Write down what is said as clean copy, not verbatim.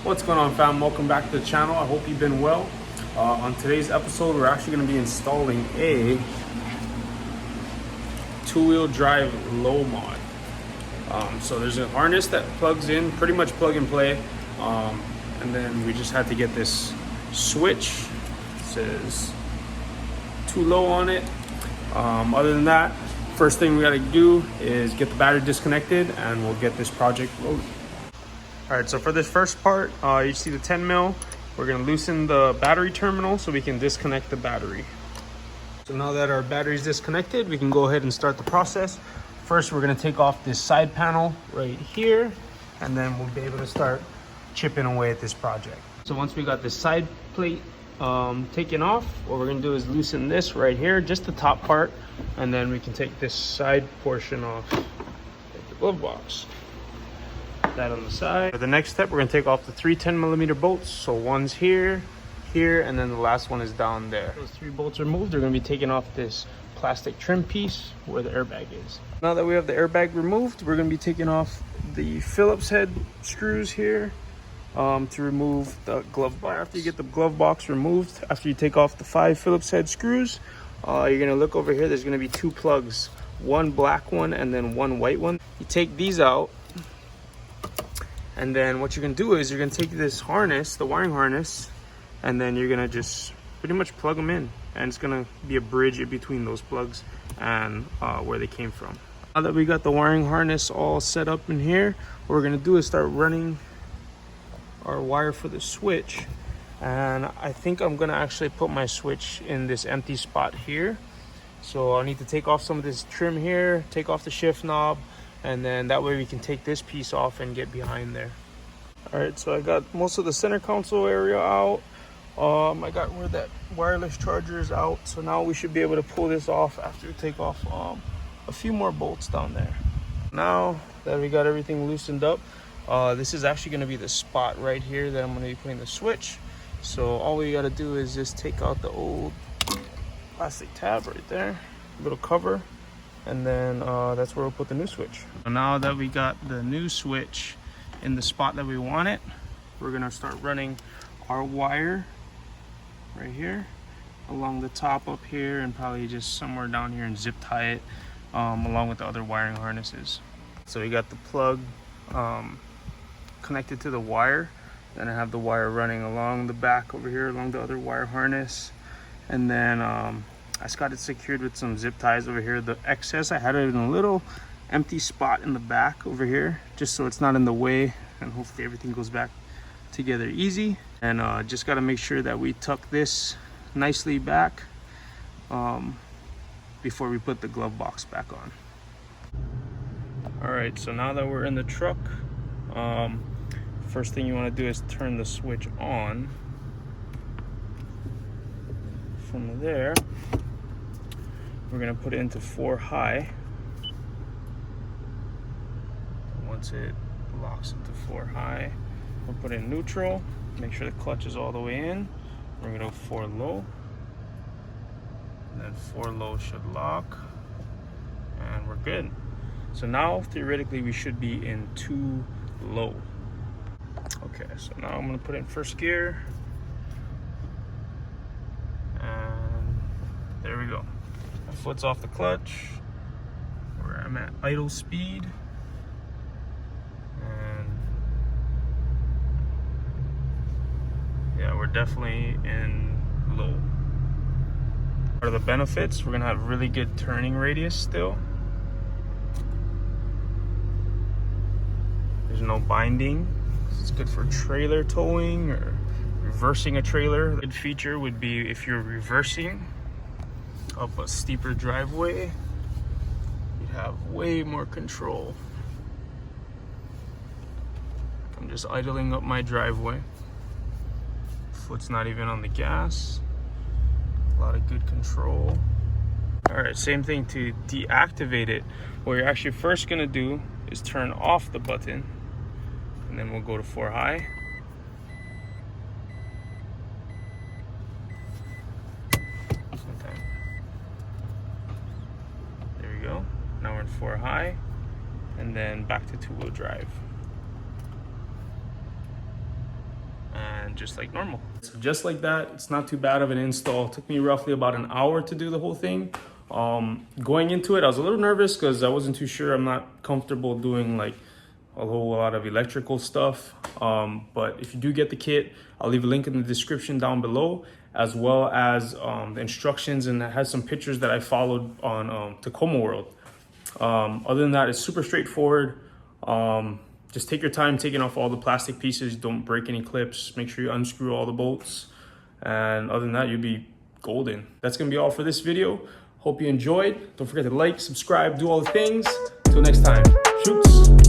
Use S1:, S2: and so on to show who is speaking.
S1: What's going on, fam? Welcome back to the channel. I hope you've been well. On today's episode, we're actually going to be installing a two-wheel drive low mod. So there's a harness that plugs in, pretty much plug and play, and then we just had to get this switch. It says too low on it. Other than that, first thing we got to do is get the battery disconnected, and we'll get this project rolling. All right, so for this first part, you see the 10 mil. We're gonna loosen the battery terminal so we can disconnect the battery. So now that our battery is disconnected, we can go ahead and start the process. First, we're gonna take off this side panel right here, and then we'll be able to start chipping away at this project. So once we got this side plate taken off, what we're gonna do is loosen this right here, just the top part, and then we can take this side portion off the glove box. That on the side. For the next step, we're gonna take off the 3 10mm bolts. So one's here, here, and then the last one is down there. Those 3 bolts are moved. They're gonna be taking off this plastic trim piece where the airbag is. Now that we have the airbag removed, we're gonna be taking off the Phillips head screws here to remove the glove box. After you get the glove box removed, after you take off the 5 Phillips head screws, you're gonna look over here. There's gonna be 2 plugs, one black one and then one white one. You take these out. And then what you're gonna do is you're gonna take this harness, the wiring harness, and then you're gonna just pretty much plug them in. And it's gonna be a bridge in between those plugs and where they came from. Now that we got the wiring harness all set up in here, what we're gonna do is start running our wire for the switch. And I think I'm gonna actually put my switch in this empty spot here. So I need to take off some of this trim here, take off the shift knob, and then that way we can take this piece off and get behind there. All right, so I got most of the center console area out. I got where that wireless charger is out. So now we should be able to pull this off after we take off a few more bolts down there. Now that we got everything loosened up, this is actually gonna be the spot right here that I'm gonna be putting the switch. So all we gotta do is just take out the old plastic tab right there, little cover, and then that's where we'll put the new switch. So now that we got the new switch in the spot that we want it, we're gonna start running our wire right here along the top up here, and probably just somewhere down here and zip tie it along with the other wiring harnesses. So we got the plug connected to the wire. Then I have the wire running along the back over here along the other wire harness, and then I just got it secured with some zip ties over here. The excess, I had it in a little empty spot in the back over here, just so it's not in the way, and hopefully everything goes back together easy. And just got to make sure that we tuck this nicely back before we put the glove box back on. All right, so now that we're in the truck, first thing you want to do is turn the switch on. From there, we're gonna put it into 4 high. Once it locks into 4 high, we'll put it in neutral, make sure the clutch is all the way in. We're gonna go 4 low, and then 4 low should lock, and we're good. So now theoretically we should be in 2 low. Okay, so now I'm gonna put it in first gear. There we go. My foot's off the clutch, where I'm at idle speed. And yeah, we're definitely in low. Part of the benefits, we're gonna have really good turning radius still. There's no binding. It's good for trailer towing or reversing a trailer. A good feature would be if you're reversing up a steeper driveway, you'd have way more control. I'm just idling up my driveway. Foot's not even on the gas. A lot of good control. All right, same thing to deactivate it. What you're actually first gonna do is turn off the button, and then we'll go to 4 high. Now we're in 4 high, and then back to 2-wheel drive. and just like normal. So just like that, it's not too bad of an install. It took me roughly about an hour to do the whole thing. Going into it, I was a little nervous because I wasn't too sure. I'm not comfortable doing like a whole lot of electrical stuff. But if you do get the kit, I'll leave a link in the description down below, as well as the instructions, and it has some pictures that I followed on Tacoma World. Other than that, it's super straightforward. Just take your time taking off all the plastic pieces. Don't break any clips. Make sure you unscrew all the bolts. And other than that, you'll be golden. That's gonna be all for this video. Hope you enjoyed. Don't forget to like, subscribe, do all the things. Until next time, shoots.